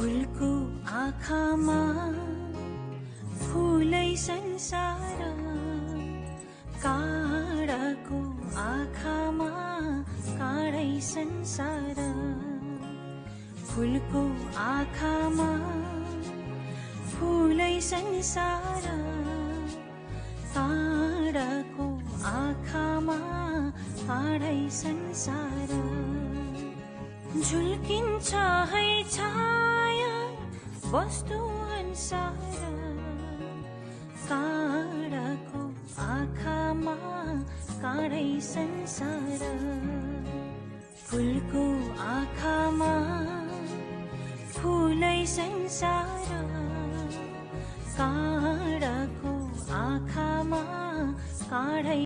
फुलको आँखामा फुलै संसार, काँडाको आँखामा काँडै संसार। फुलको आँखामा फुलै संसार, काँडाको आँखामा काँडै संसार। झुल्किन्छ है छाया वस्तु अनुसार, काँडाको आँखामा काँडै संसार। फुलको आँखामा फुलै संसार, काँडाको आँखामा काँडै